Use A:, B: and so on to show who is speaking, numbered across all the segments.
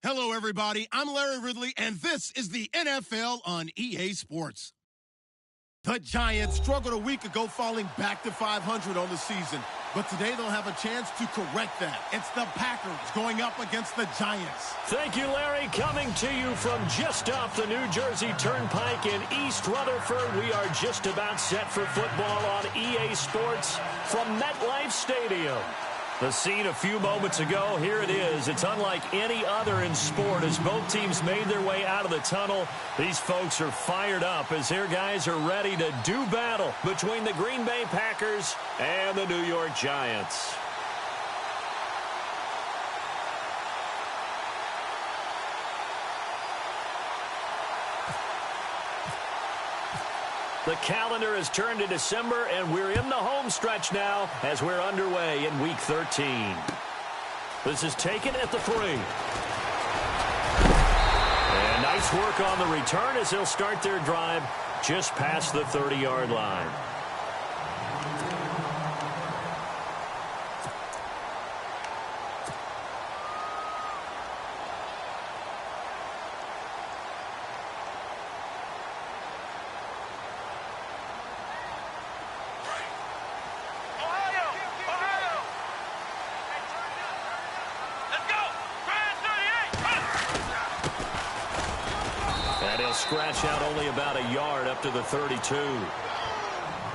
A: Hello, everybody. I'm Larry Ridley, and this is the NFL on EA Sports. The Giants struggled a week ago, falling back to 500 on the season. But today they'll have a chance to correct that. It's the Packers going up against the Giants.
B: Thank you, Larry. Coming to you from just off the New Jersey Turnpike in East Rutherford, we are just about set for football on EA Sports from MetLife Stadium. The scene a few moments ago, here it is. It's unlike any other in sport as both teams made their way out of the tunnel. These folks are fired up as their guys are ready to do battle between the Green Bay Packers and the New York Giants. The calendar has turned to December, and we're in the home stretch now as we're underway in Week 13. This is taken at the 3. And nice work on the return as they'll start their drive just past the 30-yard line. Scratch out only about a yard up to the 32.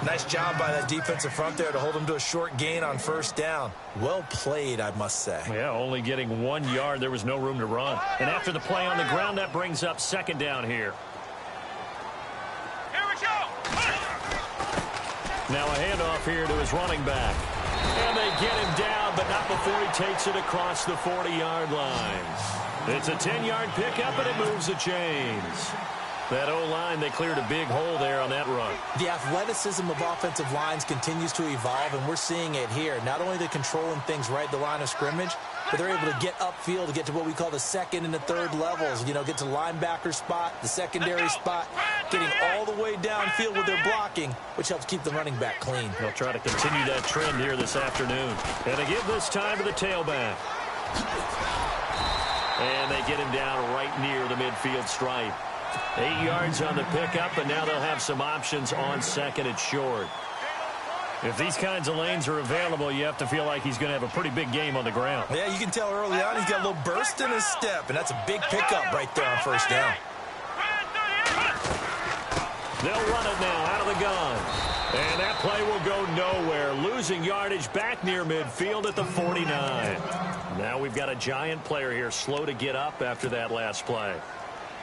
C: Nice job by that defensive front there to hold him to a short gain on first down. Well played, I must say.
B: Yeah, only getting 1 yard. There was no room to run. And after the play on the ground, that brings up second down here.
D: Here we go.
B: Now a handoff here to his running back. And they get him down, but not before he takes it across the 40-yard line. It's a 10-yard pickup, and it moves the chains. That O-line, they cleared a big hole there on that run.
C: The athleticism of offensive lines continues to evolve, and we're seeing it here. Not only they're controlling things right at the line of scrimmage, but they're able to get upfield to get to what we call the second and the third levels. You know, get to the linebacker spot, the secondary spot, getting all the way downfield with their blocking, which helps keep the running back clean.
B: They'll try to continue that trend here this afternoon. And they give this time to the tailback. And they get him down right near the midfield stripe. 8 yards on the pickup, and now they'll have some options on second and short. If these kinds of lanes are available, you have to feel like he's going to have a pretty big game on the ground.
C: Yeah, you can tell early on he's got a little burst in his step, and that's a big pickup right there on first down.
B: They'll run it now out of the gun. And that play will go nowhere, losing yardage back near midfield at the 49. Now we've got a Giant player here slow to get up after that last play.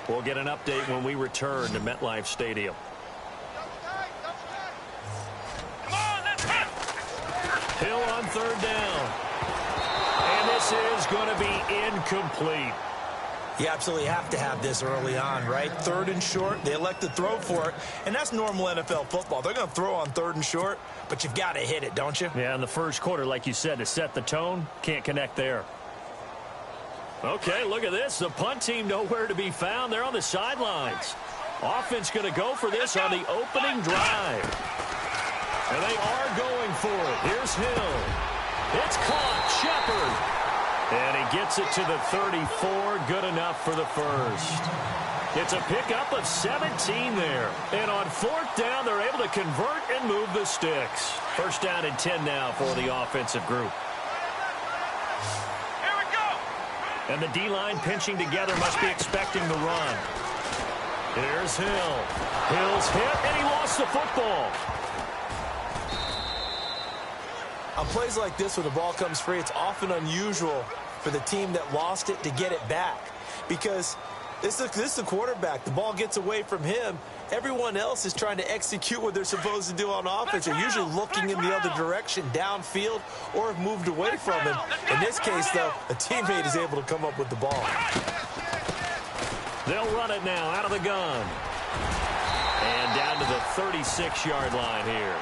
B: We'll get an update when we return to MetLife Stadium. Hill on third down. And this is going to be incomplete.
C: You absolutely have to have this early on, right? Third and short, they elect to throw for it, and that's normal NFL football. They're going to throw on third and short, but you've got to hit it, don't you?
B: Yeah, in the first quarter, like you said, to set the tone, can't connect there. Okay, look at this. The punt team nowhere to be found. They're on the sidelines. Offense going to go for this on the opening drive. And they are going for it. Here's Hill. It's caught. Shepard. And he gets it to the 34. Good enough for the first. It's a pickup of 17 there. And on fourth down, they're able to convert and move the sticks. First down and 10 now for the offensive group. And the D-line pinching together must be expecting the run. Here's Hill. Hill's hit, and he lost the football.
C: On plays like this where the ball comes free, it's often unusual for the team that lost it to get it back. Because this is the quarterback. The ball gets away from him. Everyone else is trying to execute what they're supposed to do on offense. They're usually looking in the other direction, downfield, or have moved away from him. In this case, though, a teammate is able to come up with the ball.
B: They'll run it now out of the gun. And down to the 36-yard line here.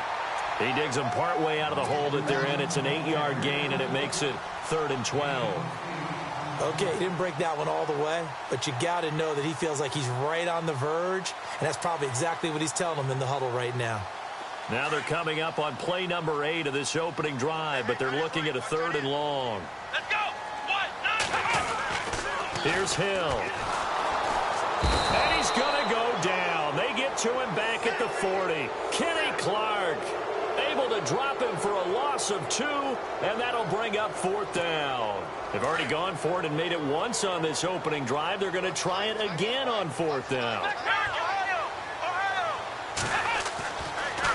B: He digs them partway out of the hole that they're in. It's an 8-yard gain, and it makes it 3rd and 12.
C: Okay, he didn't break that one all the way, but you got to know that he feels like he's right on the verge, and that's probably exactly what he's telling them in the huddle right now.
B: Now they're coming up on play number 8 of this opening drive, but they're looking at a 3rd and long.
D: Let's go. 1, 9,
B: Here's Hill. And he's going to go down. They get to him back at the 40. Kenny Clark able to drop him for a loss of 2, and that'll bring up 4th down. They've already gone for it and made it once on this opening drive. They're going to try it again on 4th down.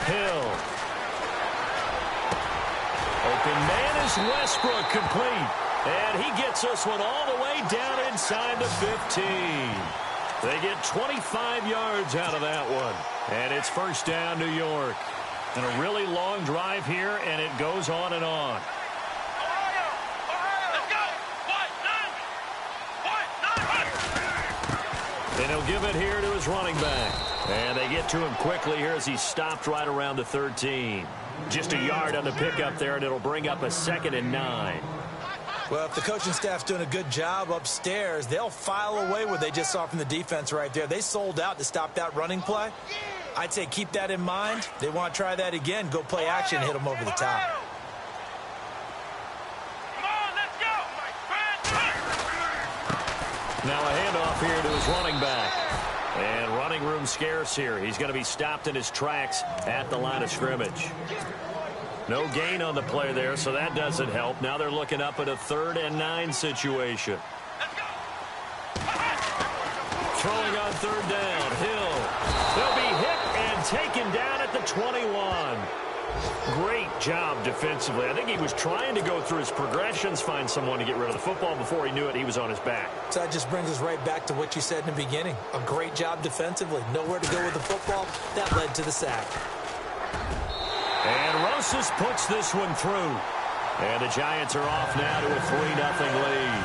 B: Hill. Open man is Westbrook, complete. And he gets this one all the way down inside the 15. They get 25 yards out of that one. And it's 1st down, New York. And a really long drive here, and it goes on and on. And he'll give it here to his running back. And they get to him quickly here as he stopped right around the 13. Just a yard on the pickup there, and it'll bring up a 2nd and 9.
C: Well, if the coaching staff's doing a good job upstairs, they'll file away what they just saw from the defense right there. They sold out to stop that running play. I'd say keep that in mind. They want to try that again. Go play action and hit them over the top.
B: Now a handoff here to his running back. And running room scarce here. He's going to be stopped in his tracks at the line of scrimmage. No gain on the play there, so that doesn't help. Now they're looking up at a 3rd and 9 situation. Throwing on 3rd down. Hill. They'll be hit and taken down at the 21. Great job defensively. I think he was trying to go through his progressions, find someone to get rid of the football. Before he knew it, he was on his back.
C: So that just brings us right back to what you said in the beginning. A great job defensively. Nowhere to go with the football. That led to the sack.
B: And Rosas puts this one through. And the Giants are off now to a 3-0 lead.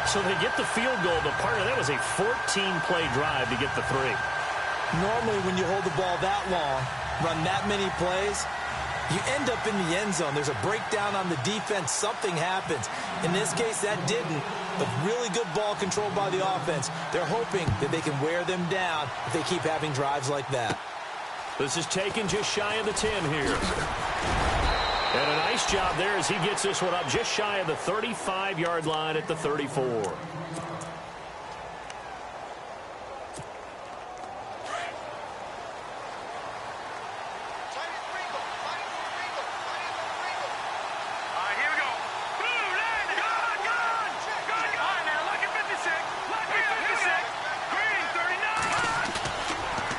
B: So they get the field goal, but part of that was a 14-play drive to get the 3.
C: Normally when you hold the ball that long, run that many plays, you end up in the end zone. There's a breakdown on the defense. Something happens. In this case, that didn't. But really good ball control by the offense. They're hoping that they can wear them down if they keep having drives like that.
B: This is taken just shy of the 10 here. And a nice job there as he gets this one up just shy of the 35-yard line at the 34.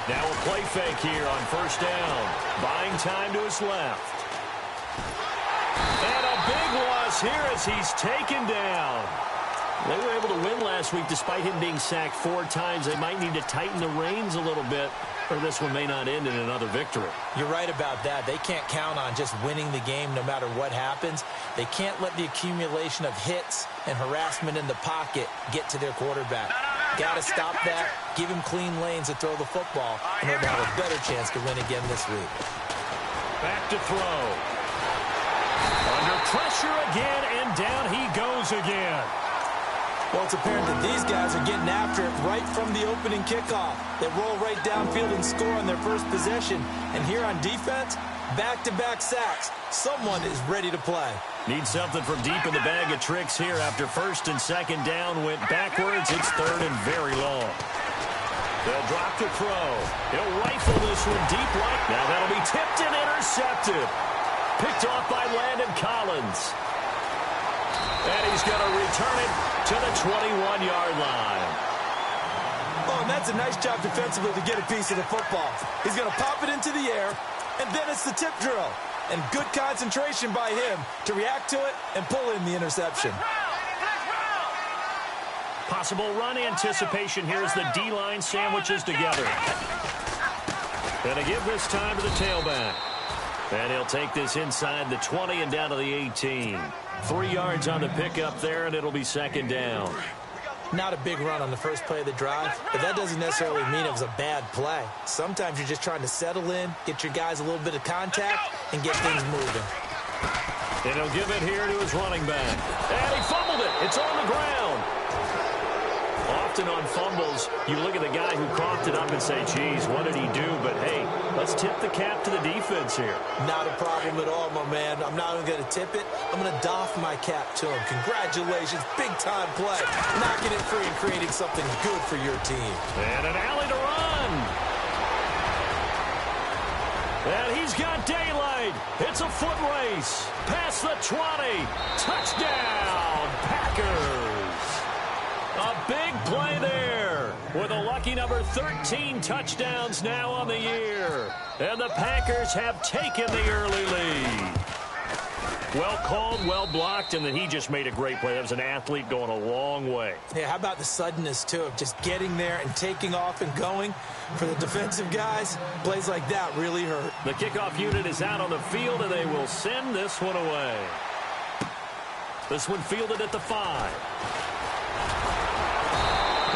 B: Now a play fake here on 1st down. Buying time to his left. And a big loss here as he's taken down. They were able to win last week despite him being sacked 4 times. They might need to tighten the reins a little bit, or this one may not end in another victory.
C: You're right about that. They can't count on just winning the game no matter what happens. They can't let the accumulation of hits and harassment in the pocket get to their quarterback. Got to stop that, give him clean lanes to throw the football in order to have a better chance to win again this week.
B: Back to throw. Under pressure again, and down he goes again.
C: Well, it's apparent that these guys are getting after it right from the opening kickoff. They roll right downfield and score on their first possession. And here on defense, back-to-back sacks. Someone is ready to play.
B: Need something from deep in the bag of tricks here after 1st and 2nd down went backwards. It's 3rd and very long. They'll drop to throw. He'll rifle this one deep right. Now that'll be tipped and intercepted. Picked off by Landon Collins. And he's going to return it to the 21-yard line.
C: Oh, and that's a nice job defensively to get a piece of the football. He's going to pop it into the air, and then it's the tip drill. And good concentration by him to react to it and pull in the interception.
B: Possible run anticipation here as the D-line sandwiches together. Going to give this time to the tailback. And he'll take this inside the 20 and down to the 18. 3 yards on the pickup there, and it'll be 2nd down.
C: Not a big run on the first play of the drive, but that doesn't necessarily mean it was a bad play. Sometimes you're just trying to settle in, get your guys a little bit of contact, and get things moving.
B: And he'll give it here to his running back. And he fumbled it. It's on the ground. Often on fumbles, you look at the guy who coughed it up and say, geez, what did he do? But, hey, Let's tip the cap to the defense here.
C: Not a problem at all, my man. I'm not even going to tip it. I'm going to doff my cap to him. Congratulations. Big-time play. Knocking it free and creating something good for your team.
B: And an alley to run. And he's got daylight. It's a foot race. Past the 20. Touchdown, Packers. A big play there with a lucky number 13 touchdowns now on the year. And the Packers have taken the early lead. Well called, well blocked, and then he just made a great play. That was an athlete going a long way.
C: Yeah, how about the suddenness, too, of just getting there and taking off and going? For the defensive guys, plays like that really hurt.
B: The kickoff unit is out on the field, and they will send this one away. This one fielded at the 5.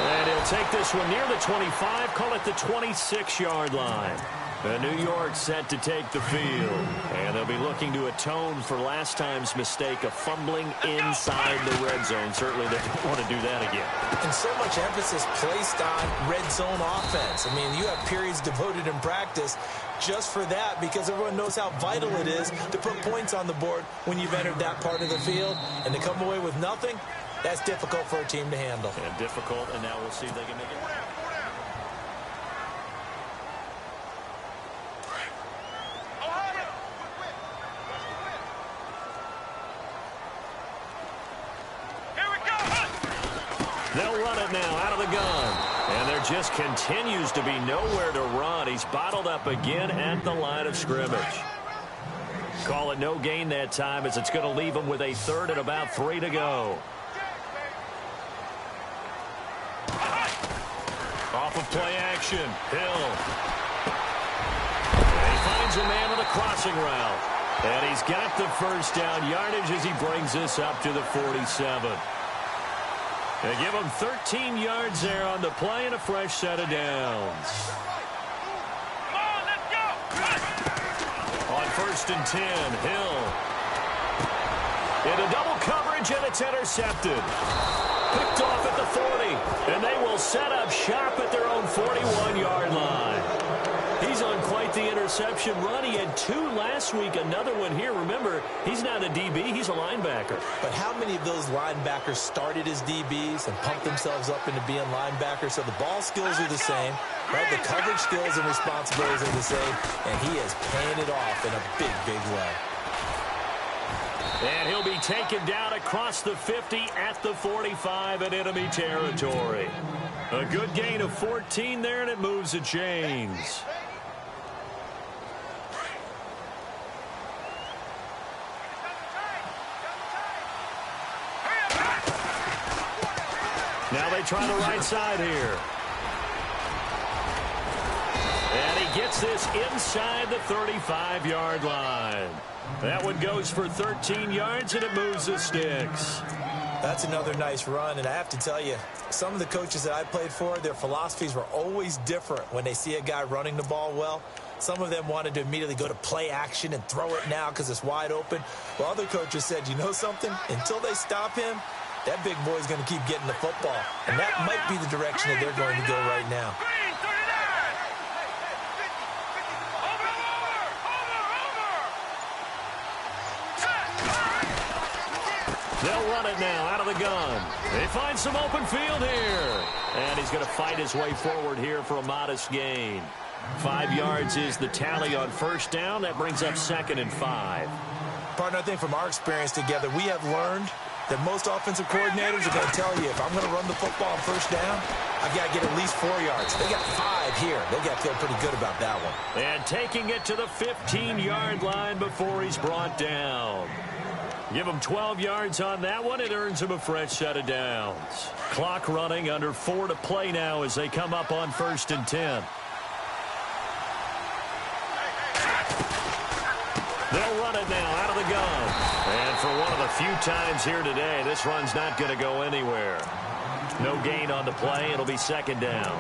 B: And he'll take this one near the 25, call it the 26-yard line. And New York set to take the field. And they'll be looking to atone for last time's mistake of fumbling inside the red zone. Certainly they don't want to do that again.
C: And so much emphasis placed on red zone offense. I mean, you have periods devoted in practice just for that because everyone knows how vital it is to put points on the board when you've entered that part of the field. And to come away with nothing, that's difficult for a team to handle.
B: And difficult, and now we'll see if they can make it. They'll run it now out of the gun. And there just continues to be nowhere to run. He's bottled up again at the line of scrimmage. Call it no gain that time as it's going to leave him with a third and about 3 to go. Off of play action. Hill. And he finds a man with a crossing route. And he's got the first down yardage as he brings this up to the 47. They give him 13 yards there on the play and a fresh set of downs.
D: Come on, let's go.
B: On 1st and 10, Hill. Into double coverage, and it's intercepted. Picked off at the 40, and they will set up shop at their own 41-yard line. He's on quite the interception run. He had 2 last week, another one here. Remember, he's not a DB, he's a linebacker.
C: But how many of those linebackers started as DBs and pumped themselves up into being linebackers? So the ball skills are the same, right? The coverage skills and responsibilities are the same, and he is paying it off in a big, big way.
B: And he'll be taken down across the 50 at the 45 in enemy territory. A good gain of 14 there, and it moves the chains. Now they try the right side here. And he gets this inside the 35-yard line. That one goes for 13 yards, and it moves the sticks.
C: That's another nice run, and I have to tell you, some of the coaches that I played for, their philosophies were always different when they see a guy running the ball well. Some of them wanted to immediately go to play action and throw it now because it's wide open. While other coaches said, you know something? Until they stop him, that big boy's going to keep getting the football. And that might be the direction that they're going to go right now.
B: They'll run it now out of the gun. They find some open field here. And he's going to fight his way forward here for a modest gain. 5 yards is the tally on 1st down. That brings up 2nd and 5.
C: Partner, I think from our experience together, we have learned that most offensive coordinators are going to tell you, if I'm going to run the football on 1st down, I've got to get at least 4 yards. They got 5 here. They got to feel pretty good about that one.
B: And taking it to the 15-yard line before he's brought down. Give him 12 yards on that one. It earns him a fresh set of downs. Clock running, under 4 to play now as they come up on 1st and 10. They'll run it now out of the gun. And for one of the few times here today, this run's not going to go anywhere. No gain on the play. It'll be 2nd down.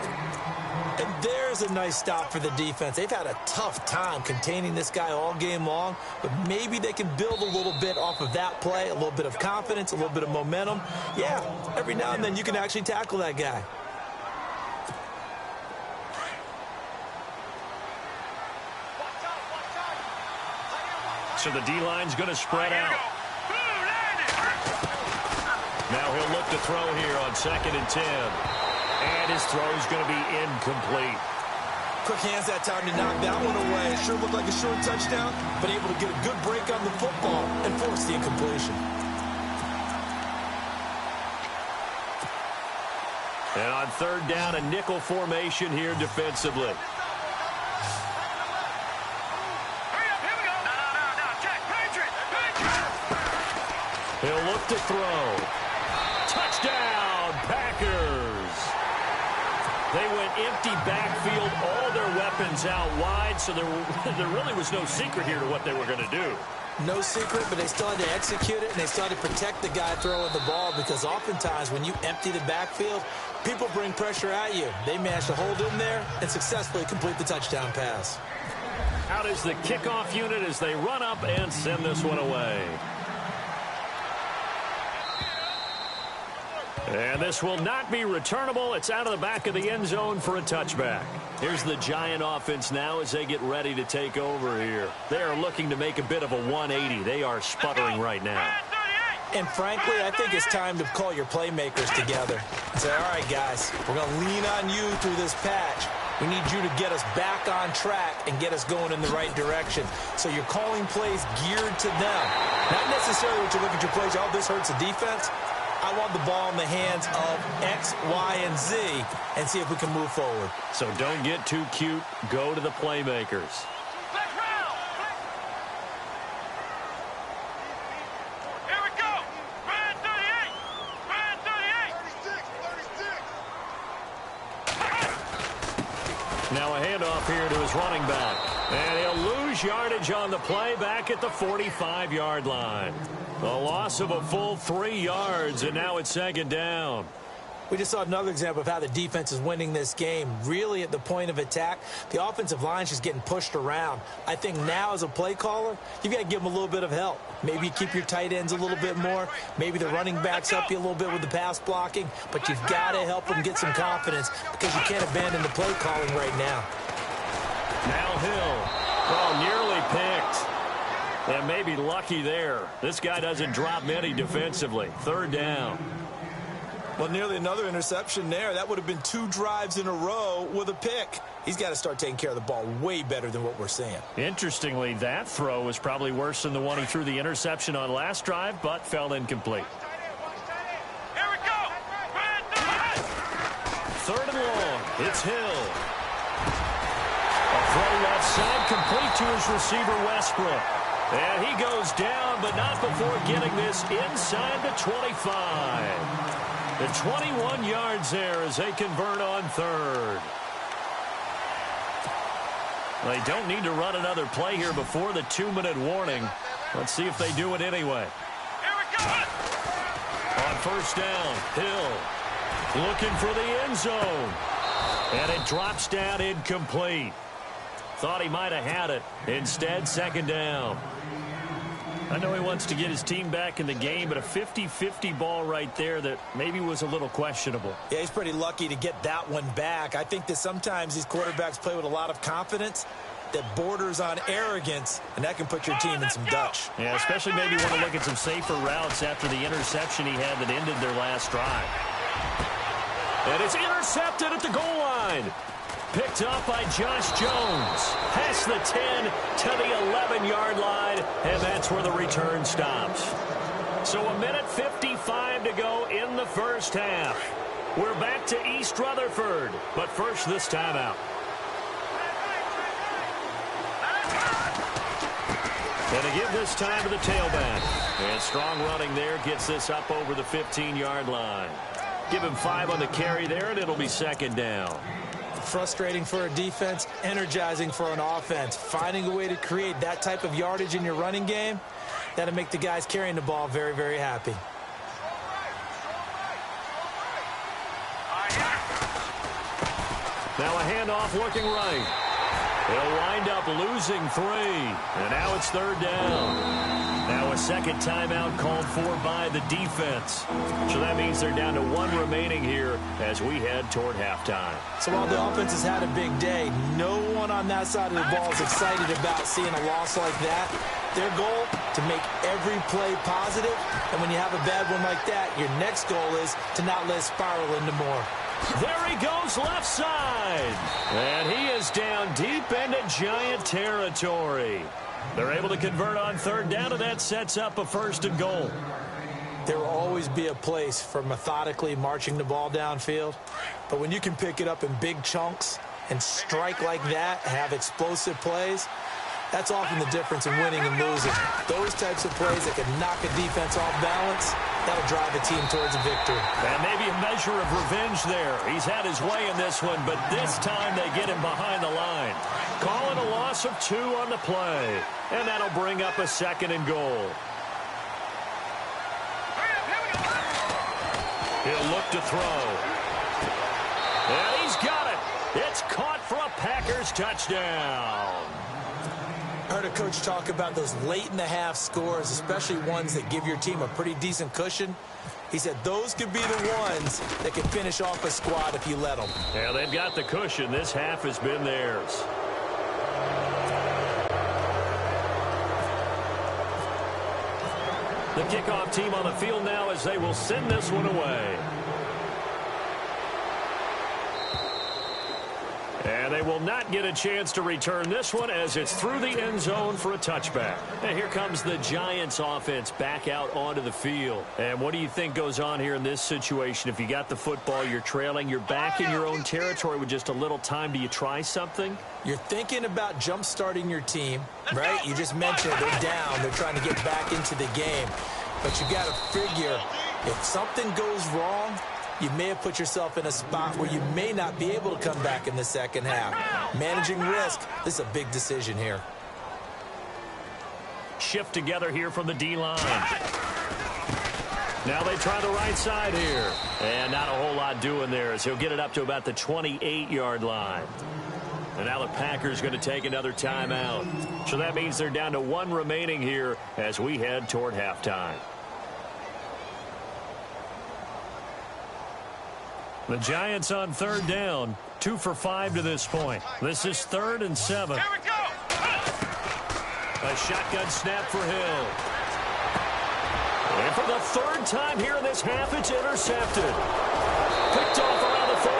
C: And there's a nice stop for the defense. They've had a tough time containing this guy all game long, but maybe they can build a little bit off of that play, a little bit of confidence, a little bit of momentum. Yeah, every now and then you can actually tackle that guy.
B: So the D-line's going to spread out. Now he'll look to throw here on 2nd and 10. And his throw is going to be incomplete.
C: Quick hands that time to knock that one away. Sure looked like a short touchdown, but able to get a good break on the football and force the incompletion.
B: And on 3rd down, a nickel formation here defensively. He'll look to throw. Touchdown, Packers. They went empty backfield, all their weapons out wide, so there really was no secret here to what they were going to do.
C: No secret, but they still had to execute it, and they still had to protect the guy throwing the ball, because oftentimes when you empty the backfield, people bring pressure at you. They managed to hold in there and successfully complete the touchdown pass.
B: Out is the kickoff unit as they run up and send this one away. And this will not be returnable. It's out of the back of the end zone for a touchback. Here's the Giant offense now as they get ready to take over here. They are looking to make a bit of a 180. They are sputtering right now.
C: And frankly, I think it's time to call your playmakers together and say, all right, guys, we're going to lean on you through this patch. We need you to get us back on track and get us going in the right direction. So you're calling plays geared to them. Not necessarily what you look at your plays, oh, this hurts the defense. I want the ball in the hands of X, Y, and Z and see if we can move forward.
B: So don't get too cute. Go to the playmakers.
D: Here we go. Red 38. Red 38.
B: Now a handoff here to his running back. And he'll lose yardage on the play back at the 45-yard line. A loss of a full 3 yards, and now it's 2nd down.
C: We just saw another example of how the defense is winning this game. Really at the point of attack, the offensive line is just getting pushed around. I think now as a play caller, you've got to give them a little bit of help. Maybe you keep your tight ends a little bit more. Maybe the running backs help you a little bit with the pass blocking. But you've got to help them get some confidence because you can't abandon the play calling right now.
B: Now Hill. Oh, nearly picked. And maybe lucky there. This guy doesn't drop many defensively. 3rd down.
C: Well, nearly another interception there. That would have been 2 drives in a row with a pick. He's got to start taking care of the ball way better than what we're seeing.
B: Interestingly, that throw was probably worse than the one he threw the interception on last drive, but fell incomplete.
D: Here we go. Red
B: 3rd and long. It's Hill. A throw left side complete to his receiver, Westbrook. And he goes down, but not before getting this inside the 25. The 21 yards there as they convert on 3rd. They don't need to run another play here before the 2-minute warning. Let's see if they do it anyway.
D: Here we go.
B: On 1st down, Hill looking for the end zone. And it drops down incomplete. Thought he might have had it. Instead, 2nd down. I know he wants to get his team back in the game, but a 50-50 ball right there that maybe was a little questionable.
C: Yeah, he's pretty lucky to get that one back. I think that sometimes these quarterbacks play with a lot of confidence that borders on arrogance, and that can put your team in some Dutch.
B: Yeah, especially maybe want to look at some safer routes after the interception he had that ended their last drive. And it's intercepted at the goal line. Picked up by Josh Jones. Past the 10 to the 11-yard line, and that's where the return stops. So 1:55 to go in the first half. We're back to East Rutherford, but first this timeout. And to give this time to the tailback. And strong running there gets this up over the 15-yard line. Give him 5 on the carry there, and it'll be 2nd down.
C: Frustrating for a defense, energizing for an offense. Finding a way to create that type of yardage in your running game, that'll make the guys carrying the ball very, very happy.
B: Now a handoff looking right. They'll wind up losing 3. And now it's 3rd down. Now a second timeout called for by the defense. So that means they're down to 1 remaining here as we head toward halftime.
C: So while the offense has had a big day, no one on that side of the ball is excited about seeing a loss like that. Their goal, to make every play positive. And when you have a bad one like that, your next goal is to not let it spiral into more.
B: There he goes left side. And he is down deep into Giant territory. They're able to convert on third down, and that sets up a 1st and goal.
C: There will always be a place for methodically marching the ball downfield. But when you can pick it up in big chunks and strike like that, have explosive plays, that's often the difference in winning and losing. Those types of plays that can knock a defense off balance, that'll drive a team towards a victory.
B: And maybe a measure of revenge there. He's had his way in this one, but this time they get him behind the line. Calling a loss of 2 on the play. And that'll bring up a 2nd and goal. He'll look to throw. And he's got it. It's caught for a Packers touchdown.
C: I heard a coach talk about those late-in-the-half scores, especially ones that give your team a pretty decent cushion. He said those could be the ones that can finish off a squad if you let them.
B: Yeah, they've got the cushion. This half has been theirs. The kickoff team on the field now as they will send this one away. And they will not get a chance to return this one as it's through the end zone for a touchback. And here comes the Giants offense back out onto the field. And what do you think goes on here in this situation? If you got the football, you're trailing, you're back in your own territory with just a little time. Do you try something?
C: You're thinking about jump-starting your team, right? You just mentioned they're down. They're trying to get back into the game. But you got to figure if something goes wrong, you may have put yourself in a spot where you may not be able to come back in the second half. Managing risk, this is a big decision here.
B: Shift together here from the D-line. Now they try the right side here. And not a whole lot doing there as he'll get it up to about the 28-yard line. And now the Packers going to take another timeout. So that means they're down to 1 remaining here as we head toward halftime. The Giants on third down, 2 for 5 to this point. This is 3rd and 7.
D: Here we go.
B: A shotgun snap for Hill. And for the 3rd time here in this half, it's intercepted. Picked off around the 41.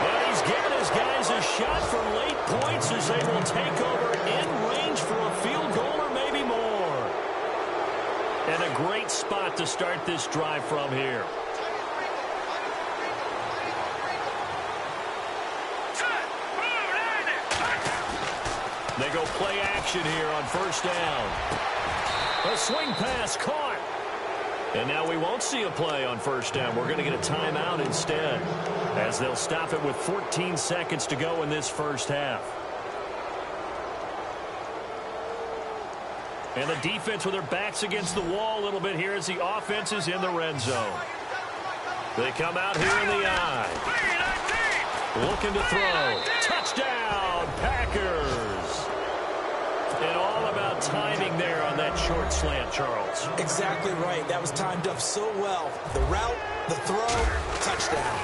B: And he's given his guys a shot for late points as they will take over in range for a field goal or maybe more. And a great spot to start this drive from here. They go play action here on 1st down. A swing pass caught. And now we won't see a play on 1st down. We're going to get a timeout instead as they'll stop it with 14 seconds to go in this 1st half. And the defense with their backs against the wall a little bit here as the offense is in the red zone. They come out here in the eye. Looking to throw. Touchdown, Packers. And all about timing there on that short slant, Charles.
C: Exactly right. That was timed up so well. The route, the throw, touchdown.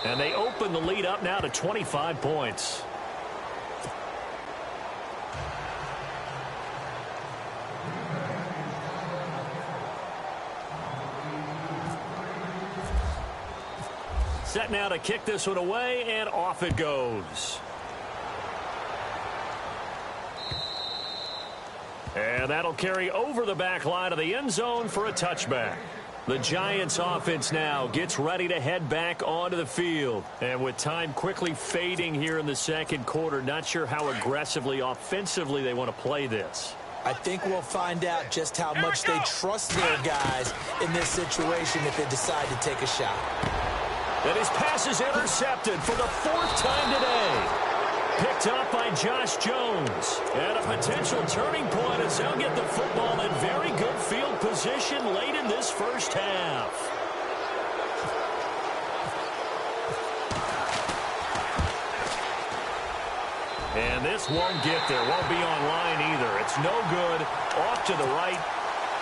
B: And they open the lead up now to 25 points. Set now to kick this one away, and off it goes. And that'll carry over the back line of the end zone for a touchback. The Giants offense now gets ready to head back onto the field. And with time quickly fading here in the 2nd quarter, not sure how aggressively, offensively they want to play this.
C: I think we'll find out just how much they trust their guys in this situation if they decide to take a shot.
B: And his pass is intercepted for the 4th time today. Picked up by Josh Jones. And a potential turning point as they'll get the football in very good field position late in this 1st half. And this won't get there. Won't be online either. It's no good. Off to the right.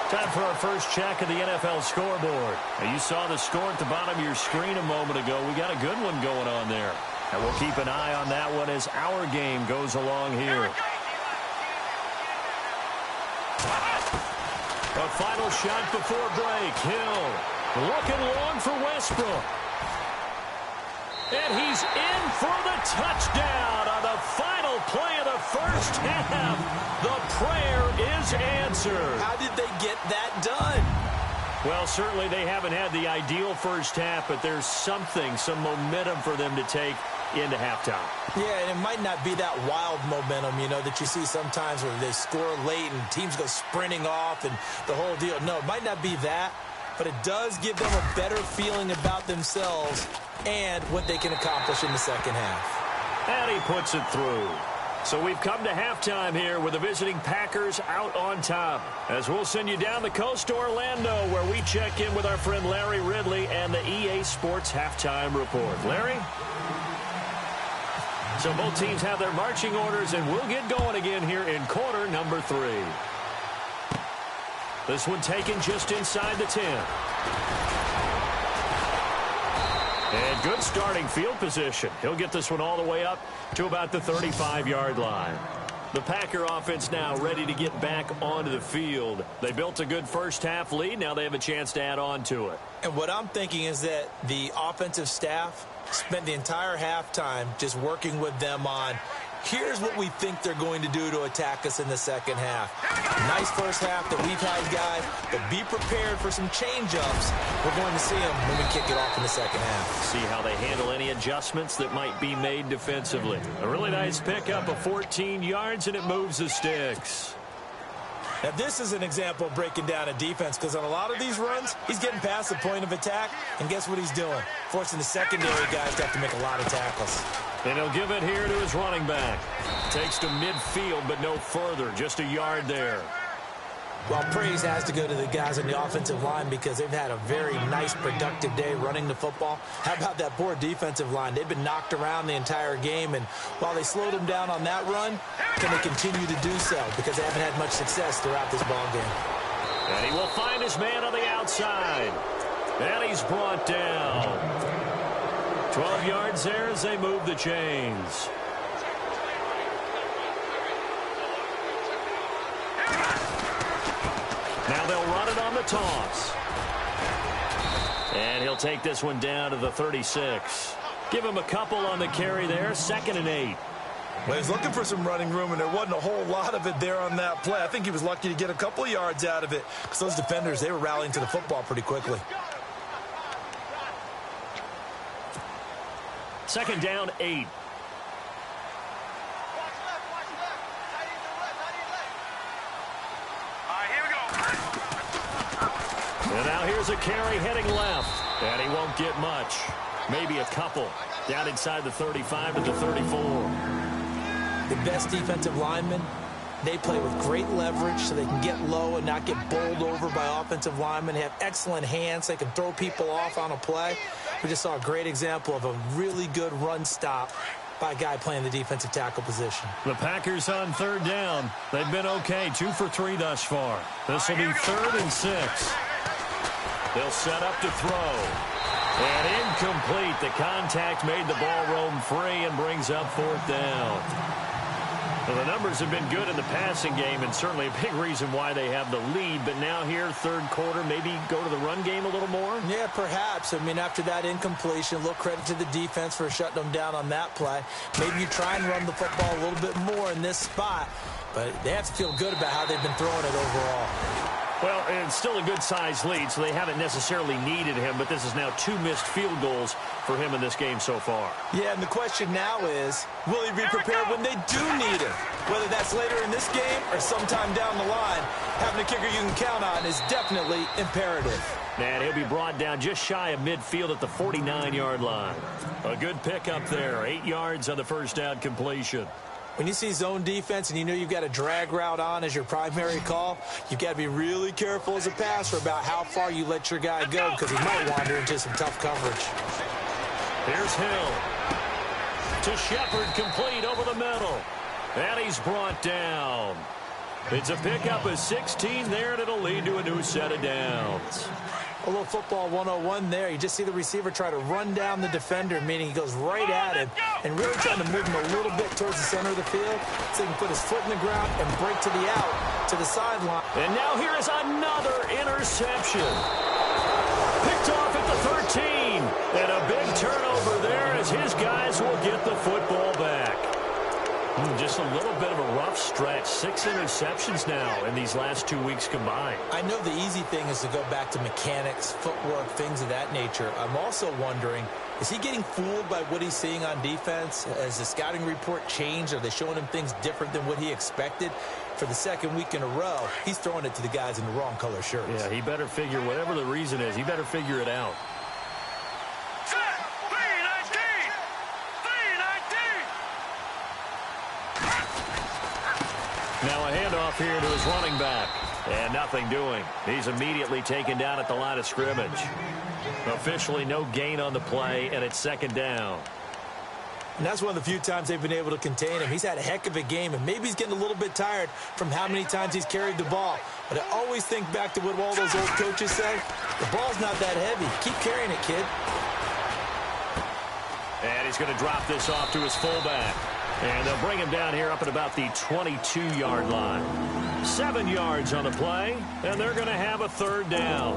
B: Time for our first check of the NFL scoreboard. Now, you saw the score at the bottom of your screen a moment ago. We got a good one going on there. And we'll keep an eye on that one as our game goes along here. A final shot before break. Hill looking long for Westbrook. And he's in for the touchdown on the final play of the first half. The prayer is answered.
C: How did they get that done?
B: Well, certainly they haven't had the ideal first half, but there's some momentum for them to take into halftime.
C: Yeah, and it might not be that wild momentum, that you see sometimes where they score late and teams go sprinting off and the whole deal. No, it might not be that, but it does give them a better feeling about themselves and what they can accomplish in the second half.
B: And he puts it through. So we've come to halftime here with the visiting Packers out on top. As we'll send you down the coast to Orlando, where we check in with our friend Larry Ridley and the EA Sports Halftime Report. Larry? So both teams have their marching orders, and we'll get going again here in quarter number 3. This one taken just inside the 10. And good starting field position. He'll get this one all the way up to about the 35-yard line. The Packer offense now ready to get back onto the field. They built a good first-half lead. Now they have a chance to add on to it.
C: And what I'm thinking is that the offensive staff spent the entire halftime just working with them on, here's what we think they're going to do to attack us in the second half. Nice first half that we've had, guys, but be prepared for some change-ups. We're going to see them when we kick it off in the second half.
B: See how they handle any adjustments that might be made defensively. A really nice pickup of 14 yards, and it moves the sticks.
C: Now, this is an example of breaking down a defense, because on a lot of these runs, he's getting past the point of attack, and guess what he's doing? Forcing the secondary guys to have to make a lot of tackles.
B: And he'll give it here to his running back. Takes to midfield, but no further. Just a yard there.
C: Well, praise has to go to the guys on the offensive line because they've had a very nice, productive day running the football. How about that poor defensive line? They've been knocked around the entire game, and while they slowed them down on that run, can they continue to do so because they haven't had much success throughout this ball game.
B: And he will find his man on the outside. And he's brought down. 12 yards there as they move the chains. Now they'll run it on the toss. And he'll take this one down to the 36. Give him a couple on the carry there. 2nd and 8.
C: Well, he's looking for some running room, and there wasn't a whole lot of it there on that play. I think he was lucky to get a couple of yards out of it because those defenders, they were rallying to the football pretty quickly.
B: 2nd down, 8. And now here's a carry heading left. And he won't get much. Maybe a couple. Down inside the 35 to the 34.
C: The best defensive linemen, they play with great leverage so they can get low and not get bowled over by offensive linemen. They have excellent hands. They can throw people off on a play. We just saw a great example of a really good run stop by a guy playing the defensive tackle position.
B: The Packers on 3rd down. They've been okay. 2 for 3 thus far. This will be 3rd and 6. They'll set up to throw. And incomplete. The contact made the ball roam free and brings up 4th down. Well, the numbers have been good in the passing game and certainly a big reason why they have the lead. But now here, 3rd quarter, maybe go to the run game a little more?
C: Yeah, perhaps. I mean, after that incompletion, a little credit to the defense for shutting them down on that play. Maybe you try and run the football a little bit more in this spot. But they have to feel good about how they've been throwing it overall.
B: Well, it's still a good-sized lead, so they haven't necessarily needed him, but this is now 2 missed field goals for him in this game so far.
C: Yeah, and the question now is, will he be prepared when they do need him? Whether that's later in this game or sometime down the line, having a kicker you can count on is definitely imperative.
B: And he'll be brought down just shy of midfield at the 49-yard line. A good pickup there, 8 yards on the first down completion.
C: When you see zone defense and you know you've got a drag route on as your primary call, you've got to be really careful as a passer about how far you let your guy go because he might wander into some tough coverage.
B: Here's Hill. To Shepard, complete over the middle. And he's brought down. It's a pickup of 16 there, and it'll lead to a new set of downs.
C: A little football 101 there. You just see the receiver try to run down the defender, meaning he goes right at him and really trying to move him a little bit towards the center of the field so he can put his foot in the ground and break to the out, to the sideline.
B: And now here is another interception. Picked off at the 13. And a big turnover there as his guys will get the football back. Just a little bit of a rough stretch. 6 interceptions now in these last 2 weeks combined.
C: I know the easy thing is to go back to mechanics, footwork, things of that nature. I'm also wondering, is he getting fooled by what he's seeing on defense? Has the scouting report changed? Are they showing him things different than what he expected? For the second week in a row, he's throwing it to the guys in the wrong color shirts.
B: Yeah, he better figure, whatever the reason is, he better figure it out. Now a handoff here to his running back. And nothing doing. He's immediately taken down at the line of scrimmage. Officially no gain on the play, and it's second down.
C: And that's one of the few times they've been able to contain him. He's had a heck of a game, and maybe he's getting a little bit tired from how many times he's carried the ball. But I always think back to what all those old coaches say. The ball's not that heavy. Keep carrying it, kid.
B: And he's going to drop this off to his fullback. And they'll bring him down here up at about the 22-yard line. 7 yards on the play, and they're going to have a third down.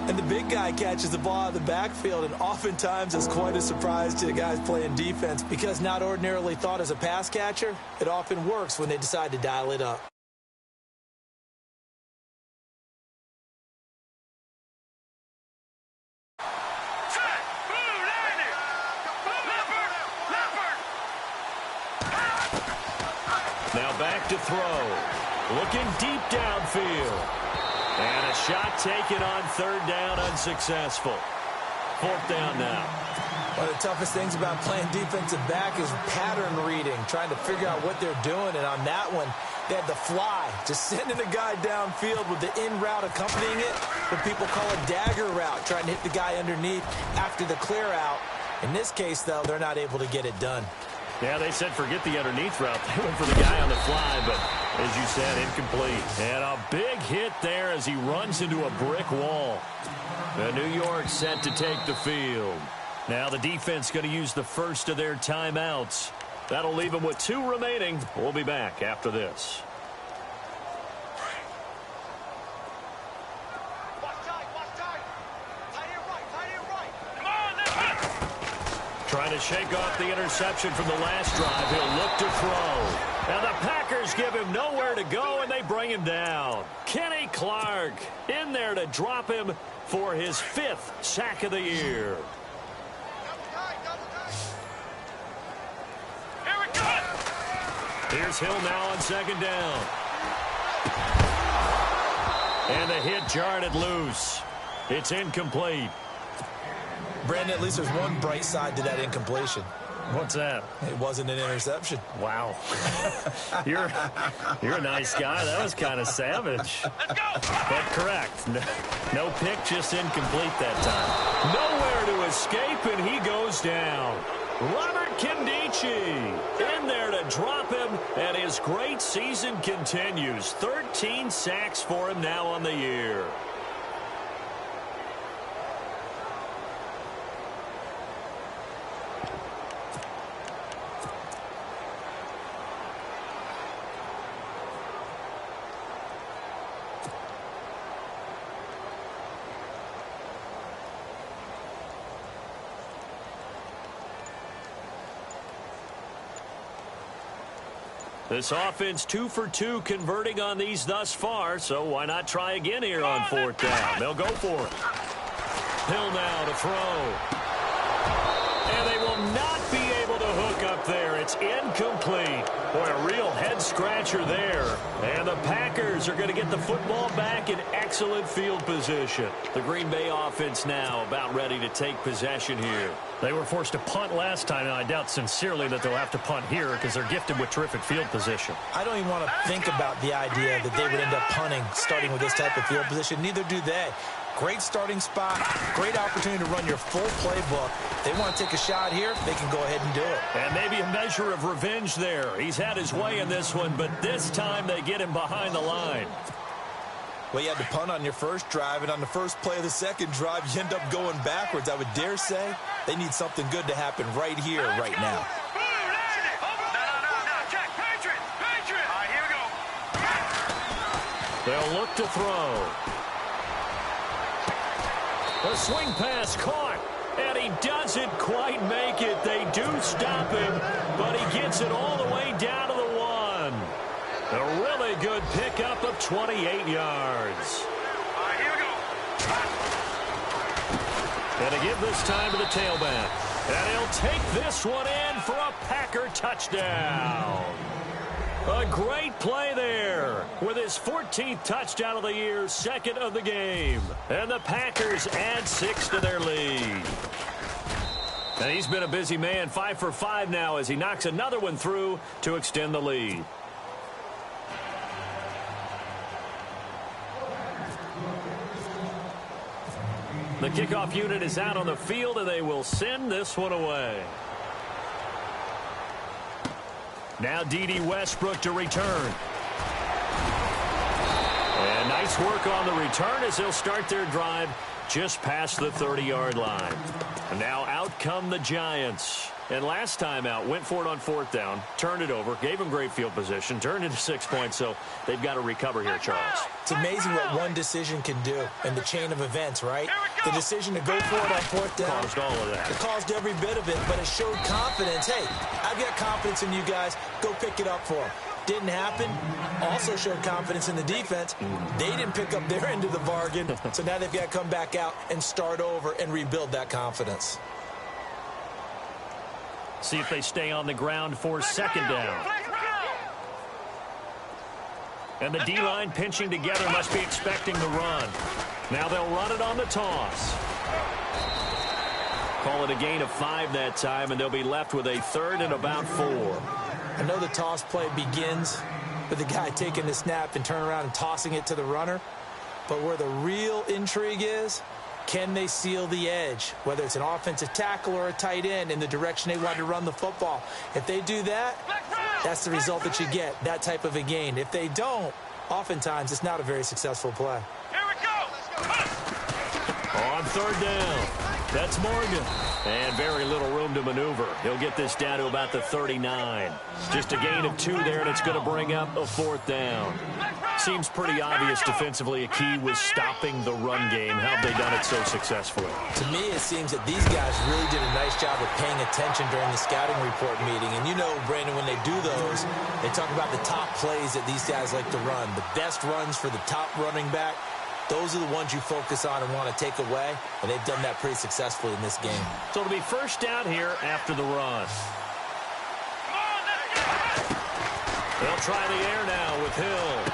C: And the big guy catches the ball out of the backfield, and oftentimes is quite a surprise to the guys playing defense because not ordinarily thought as a pass catcher, it often works when they decide to dial it up.
B: Now back to throw. Looking deep downfield. And a shot taken on third down, unsuccessful. Fourth down now.
C: One of the toughest things about playing defensive back is pattern reading, trying to figure out what they're doing. And on that one, they had the fly, just sending a guy downfield with the in route accompanying it. What people call a dagger route, trying to hit the guy underneath after the clear out. In this case, though, they're not able to get it done.
B: Yeah, they said forget the underneath route. They went for the guy on the fly, but as you said, incomplete. And a big hit there as he runs into a brick wall. The New York set to take the field. Now the defense going to use the first of their timeouts. That'll leave them with 2 remaining. We'll be back after this. Trying to shake off the interception from the last drive. He'll look to throw. And the Packers give him nowhere to go, and they bring him down. Kenny Clark in there to drop him for his 5th sack of the year.
D: Here we go.
B: Here's Hill now on second down. And the hit jarred it loose. It's incomplete.
C: Brandon, at least there's one bright side to that incompletion.
B: What's that?
C: It wasn't an interception.
B: Wow. You're a nice guy. That was kind of savage.
D: Let's go.
B: But correct. No pick, just incomplete that time. Nowhere to escape, and he goes down. Robert Kindici in there to drop him, and his great season continues. 13 sacks for him now on the year. This offense 2 for 2 converting on these thus far, so why not try again here on 4th down? They'll go for it. Hill now to throw. And they will not be able to hook up there. It's incomplete. Boy, a real head-scratcher there. And the Packers are going to get the football back in excellent field position. The Green Bay offense now about ready to take possession here. They were forced to punt last time, and I doubt sincerely that they'll have to punt here because they're gifted with terrific field position.
C: I don't even want to think about the idea that they would end up punting starting with this type of field position. Neither do they. Great starting spot, great opportunity to run your full playbook. If they want to take a shot here, they can go ahead and do it.
B: And maybe a measure of revenge there. He's had his way in this one, but this time they get him behind the line.
C: Well, you had to punt on your first drive, and on the first play of the second drive, you end up going backwards. I would dare say they need something good to happen right here, right now.
B: They'll look to throw. A swing pass caught, and he doesn't quite make it. They do stop him, but he gets it all the way down to the 1. A really good pickup of 28 yards.
D: Here we go.
B: And to give this time to the tailback. And he'll take this one in for a Packer touchdown. A great play there with his 14th touchdown of the year, second of the game. And the Packers add 6 to their lead. And he's been a busy man, 5 for 5 now as he knocks another one through to extend the lead. The kickoff unit is out on the field, and they will send this one away. Now D.D. Westbrook to return. And nice work on the return as they'll start their drive just past the 30-yard line. And now out come the Giants. And last time out, went for it on 4th down, turned it over, gave them great field position, turned into 6 points, so they've got to recover here, Charles.
C: It's amazing what one decision can do in the chain of events, right? The decision to go for it on 4th down.
B: Caused all of that.
C: It caused every bit of it, but it showed confidence. Hey, I've got confidence in you guys. Go pick it up for them. Didn't happen. Also showed confidence in the defense. They didn't pick up their end of the bargain, so now they've got to come back out and start over and rebuild that confidence.
B: See if they stay on the ground for 2nd down. And the D-line pinching together must be expecting the run. Now they'll run it on the toss. Call it a gain of 5 that time, and they'll be left with a 3rd and about 4.
C: I know the toss play begins with the guy taking the snap and turning around and tossing it to the runner. But where the real intrigue is, can they seal the edge, whether it's an offensive tackle or a tight end, in the direction they want to run the football? If they do that, that's the result that you get, that type of a gain. If they don't, oftentimes it's not a very successful play.
D: Here we go.
B: On 3rd down, that's Morgan. And very little room to maneuver. He'll get this down to about the 39. Just a gain of 2 there, and it's going to bring up a 4th down. Seems pretty obvious defensively a key was stopping the run game. How have they done it so successfully?
C: To me, it seems that these guys really did a nice job of paying attention during the scouting report meeting. And you know, Brandon, when they do those, they talk about the top plays that these guys like to run. The best runs for the top running back. Those are the ones you focus on and want to take away, and they've done that pretty successfully in this game.
B: So it'll be 1st down here after the run. They'll try the air now with Hill.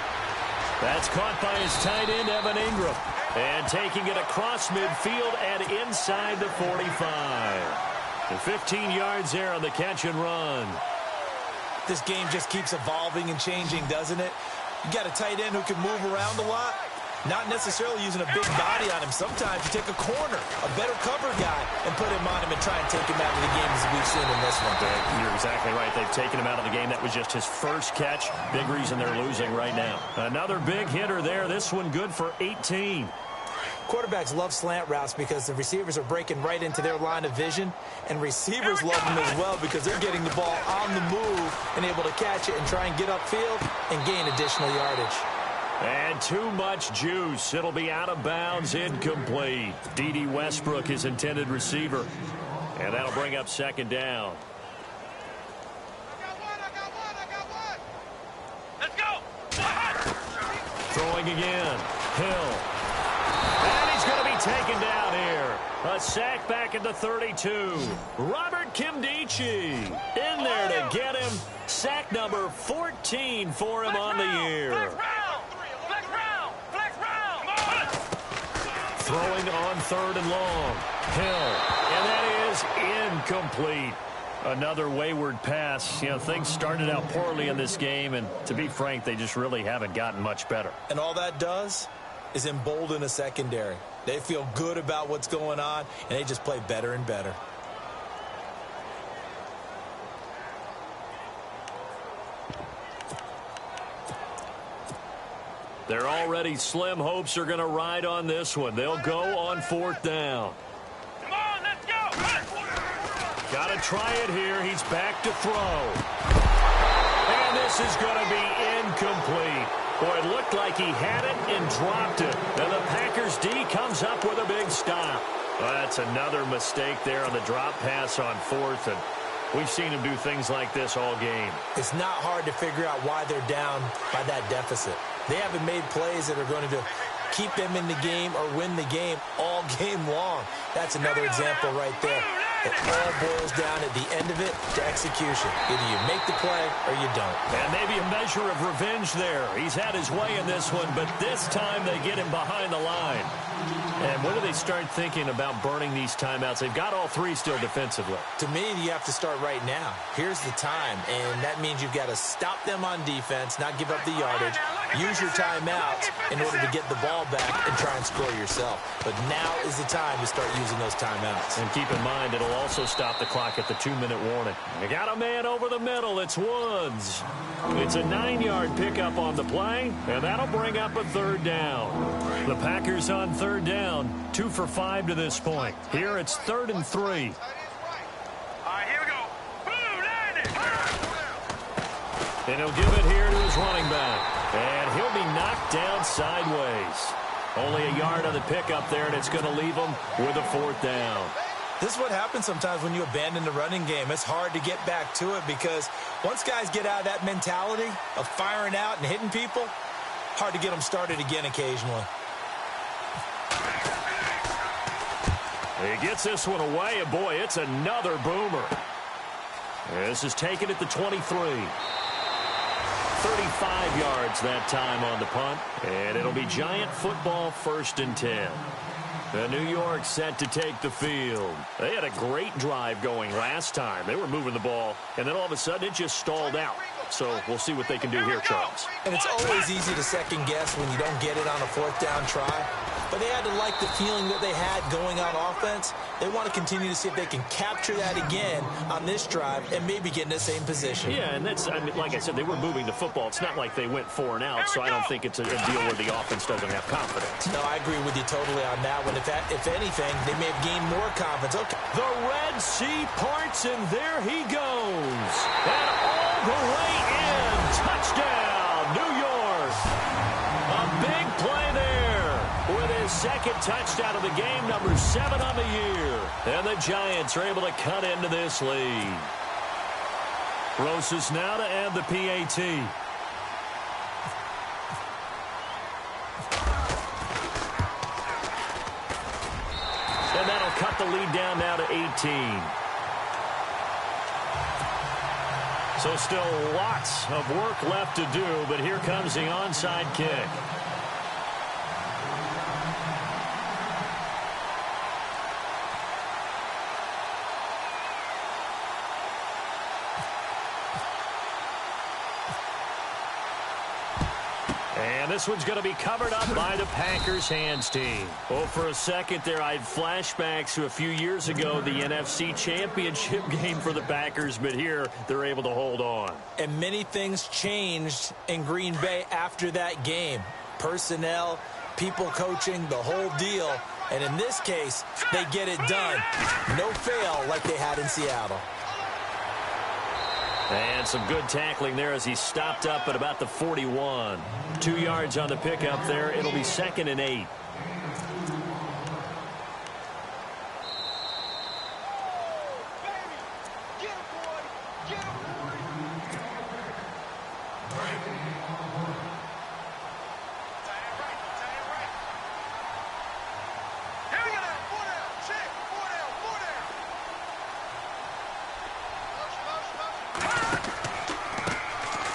B: That's caught by his tight end, Evan Ingram. And taking it across midfield and inside the 45. And 15 yards there on the catch and run.
C: This game just keeps evolving and changing, doesn't it? You got a tight end who can move around a lot. Not necessarily using a big body on him. Sometimes you take a corner, a better cover guy, and put him on him and try and take him out of the game as we've seen in this one.
B: You're exactly right. They've taken him out of the game. That was just his first catch. Big reason they're losing right now. Another big hitter there. This one good for 18.
C: Quarterbacks love slant routes because the receivers are breaking right into their line of vision, and receivers love them as well because they're getting the ball on the move and able to catch it and try and get upfield and gain additional yardage.
B: And too much juice. It'll be out of bounds, incomplete. D.D. Westbrook, his intended receiver. And that'll bring up 2nd down.
D: I got one. Let's go.
B: Throwing again. Hill. And he's going to be taken down here. A sack back at the 32. Robert Kimdichie in there to get him. Sack number 14 for him on the year. Throwing on 3rd and long. Hill. And that is incomplete. Another wayward pass. You know, things started out poorly in this game, and to be frank, they just really haven't gotten much better.
C: And all that does, is embolden a secondary. They feel good about what's going on, and they just play better and better.
B: Their already slim hopes are going to ride on this one. They'll go on 4th down.
D: Come on, let's go.
B: Got to try it here. He's back to throw. And this is going to be incomplete. Boy, it looked like he had it and dropped it. And the Packers D comes up with a big stop. Well, that's another mistake there on the drop pass on 4th. And we've seen him do things like this all game.
C: It's not hard to figure out why they're down by that deficit. They haven't made plays that are going to keep them in the game or win the game all game long. That's another example right there. It all boils down at the end of it to execution. Either you make the play or you don't.
B: And maybe a measure of revenge there. He's had his way in this one, but this time they get him behind the line. And when do they start thinking about burning these timeouts? They've got all 3 still defensively.
C: To me, you have to start right now. Here's the time, and that means you've got to stop them on defense, not give up the yardage, use your timeouts in order to get the ball back and try and score yourself. But now is the time to start using those timeouts.
B: And keep in mind, it'll also stop the clock at the 2-minute warning. You got a man over the middle. It's Woods. It's a 9-yard pickup on the play, and that'll bring up a 3rd down. The Packers on 3rd down, 2 for 5 to this point. Here it's 3rd and 3.
D: All right, here we go. Boom, landed.
B: And he'll give it here to his running back. And he'll be knocked down sideways. Only a yard on the pickup there, and it's going to leave him with a 4th down.
C: This is what happens sometimes when you abandon the running game. It's hard to get back to it because once guys get out of that mentality of firing out and hitting people, hard to get them started again occasionally.
B: He gets this one away, and boy, it's another boomer. This is taken at the 23. 35 yards that time on the punt, and it'll be Giant football 1st and 10. The New York set to take the field. They had a great drive going last time. They were moving the ball, and then all of a sudden it just stalled out. So we'll see what they can do here, Charles.
C: And it's always easy to second guess when you don't get it on a 4th down try. But they had to like the feeling that they had going on offense. They want to continue to see if they can capture that again on this drive and maybe get in the same position.
B: Yeah, and that's, I mean, like I said, they were moving the football. It's not like they went 4 and out, so I don't think it's a deal where the offense doesn't have confidence.
C: No, I agree with you totally on that one. If anything, they may have gained more confidence. Okay.
B: The Red Sea parts, and there he goes. And all the way in. Touchdown, New York. A big play there with his 2nd touchdown of the game, number 7 on the year. And the Giants are able to cut into this lead. Rosas now to add the PAT. And that'll cut the lead down now to 18. So still lots of work left to do, but here comes the onside kick. And this one's going to be covered up by the Packers hands team. Well, for a second there, I had flashbacks to a few years ago, the NFC Championship game for the Packers, but here they're able to hold on.
C: And many things changed in Green Bay after that game. Personnel, people coaching, the whole deal. And in this case, they get it done. No fail like they had in Seattle.
B: And some good tackling there as he stopped up at about the 41. 2 yards on the pickup there. It'll be 2nd and 8.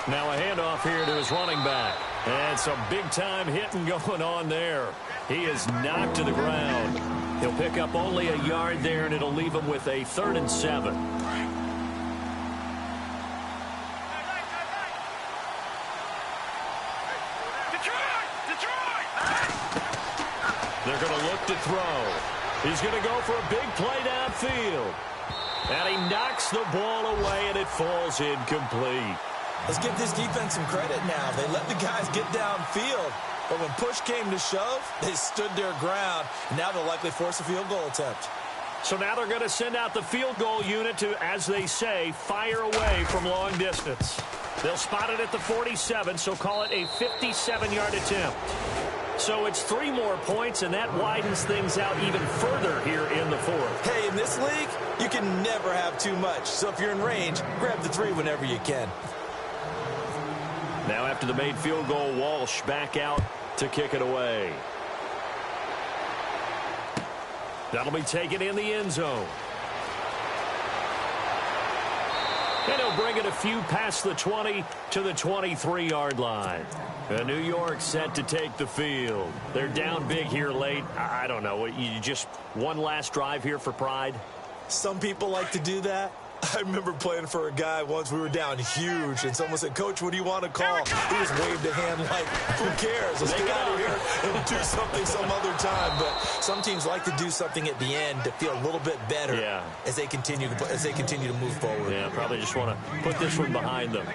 B: Now a handoff here to his running back. And some big-time hitting going on there. He is knocked to the ground. He'll pick up only a yard there, and it'll leave him with a 3rd and 7.
D: Detroit!
B: They're going to look to throw. He's going to go for a big play downfield. And he knocks the ball away, and it falls incomplete.
C: Let's give this defense some credit now. They let the guys get downfield. But when push came to shove, they stood their ground. And now they'll likely force a field goal attempt.
B: So now they're going to send out the field goal unit to, as they say, fire away from long distance. They'll spot it at the 47, so call it a 57-yard attempt. So it's 3 more points, and that widens things out even further here in the fourth.
C: Hey, in this league, you can never have too much. So if you're in range, grab the 3 whenever you can.
B: Now after the made field goal, Walsh back out to kick it away. That'll be taken in the end zone. And he'll bring it a few past the 20 to the 23-yard line. New York set to take the field. They're down big here late. I don't know. You just one last drive here for pride?
C: Some people like to do that. I remember playing for a guy once. We were down huge, and someone said, "Coach, what do you want to call?" He just waved a hand like, "Who cares? Let's get out of here and do something some other time." But some teams like to do something at the end to feel a little bit better as they continue to move forward.
B: Yeah, probably just want to put this one behind them.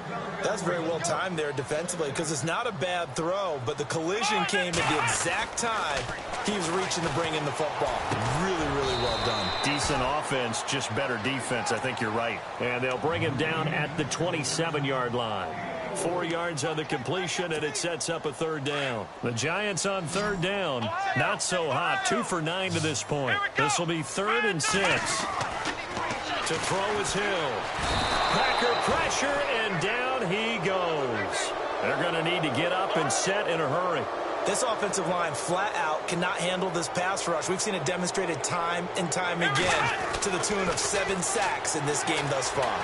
C: That's very well timed there defensively because it's not a bad throw, but the collision came at the exact time he was reaching to bring in the football. Really, really well done.
B: Decent offense, just better defense. I think you're right. And they'll bring him down at the 27-yard line. 4 yards on the completion, and it sets up a third down. The Giants on third down, not so hot. 2 for 9 to this point. This will be 3rd and 6. To throw is Hill. Packer pressure, and down he goes. They're going to need to get up and set in a hurry.
C: This offensive line flat out cannot handle this pass rush. We've seen it demonstrated time and time again to the tune of 7 sacks in this game thus far.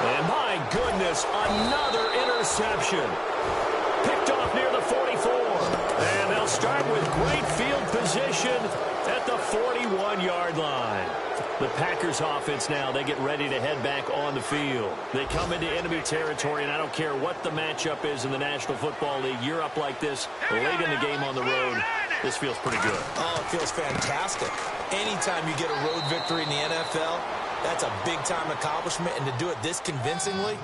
B: And my goodness, another interception. Picked off near the 44. And they'll start with great field position at the 41-yard line. The Packers offense now, they get ready to head back on the field. They come into enemy territory, and I don't care what the matchup is in the National Football League. You're up like this late in the game on the road. This feels pretty good.
C: Oh, it feels fantastic. Anytime you get a road victory in the NFL, that's a big-time accomplishment, and to do it this convincingly,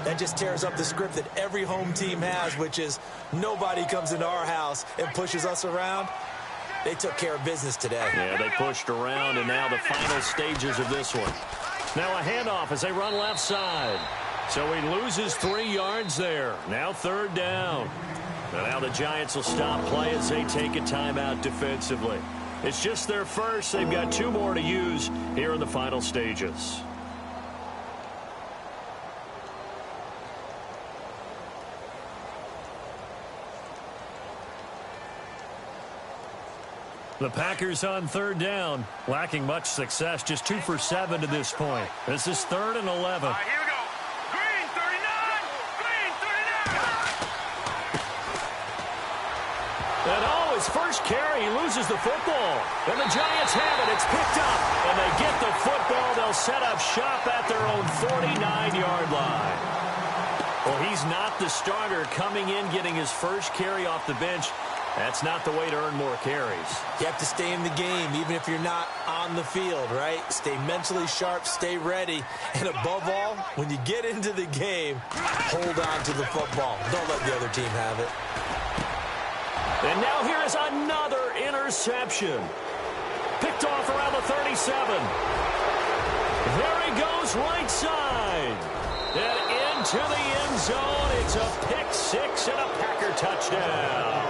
C: that just tears up the script that every home team has, which is nobody comes into our house and pushes us around. They took care of business today.
B: Yeah, they pushed around, and now the final stages of this one. Now a handoff as they run left side. So he loses 3 yards there. Now 3rd down. And now the Giants will stop play as they take a timeout defensively. It's just their first. They've got 2 more to use here in the final stages. The Packers on 3rd down, lacking much success, just 2 for 7 to this point. This is 3rd and 11.
D: All right, here we go. Green 39. Green 39.
B: And his first carry, he loses the football. And the Giants have it. It's picked up. And they get the football. They'll set up shop at their own 49-yard line. Well, he's not the starter coming in, getting his first carry off the bench. That's not the way to earn more carries.
C: You have to stay in the game, even if you're not on the field, right? Stay mentally sharp, stay ready. And above all, when you get into the game, hold on to the football. Don't let the other team have it.
B: And now here is another interception. Picked off around the 37. There he goes right side. And into the end zone. It's a pick six and a Packer touchdown.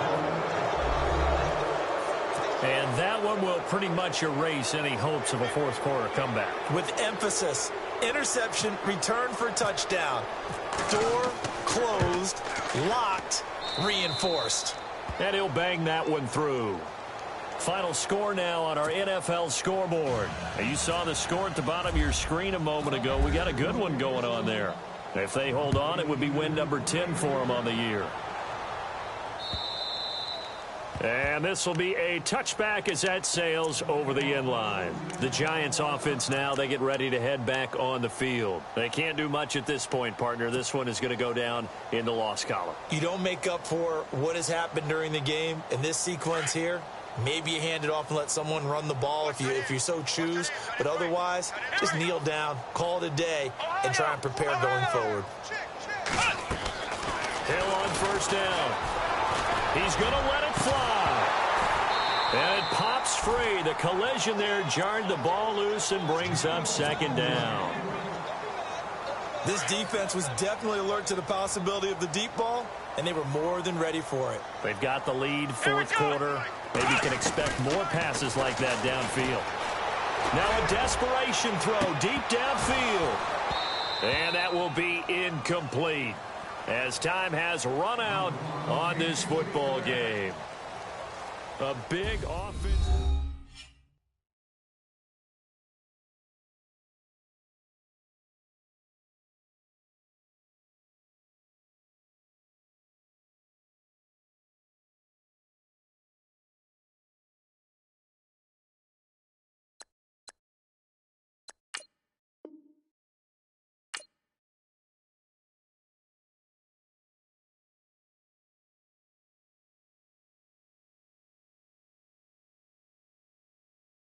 B: And that one will pretty much erase any hopes of a fourth quarter comeback.
C: With emphasis, interception, return for touchdown. Door closed, locked, reinforced.
B: And he'll bang that one through. Final score now on our NFL scoreboard. Now, you saw the score at the bottom of your screen a moment ago. We got a good one going on there. If they hold on, it would be win number 10 for them on the year. And this will be a touchback as that sails over the end line. The Giants offense now, they get ready to head back on the field. They can't do much at this point, partner. This one is going to go down in the loss column.
C: You don't make up for what has happened during the game in this sequence here. Maybe you hand it off and let someone run the ball if you so choose. But otherwise, just kneel down, call it a day, and try and prepare going forward.
B: Hill on first down. He's going to let it fly. And it pops free. The collision there jarred the ball loose and brings up second down.
C: This defense was definitely alert to the possibility of the deep ball, and they were more than ready for it.
B: They've got the lead, fourth quarter. Maybe you can expect more passes like that downfield. Now a desperation throw deep downfield. And that will be incomplete as time has run out on this football game. A big offense.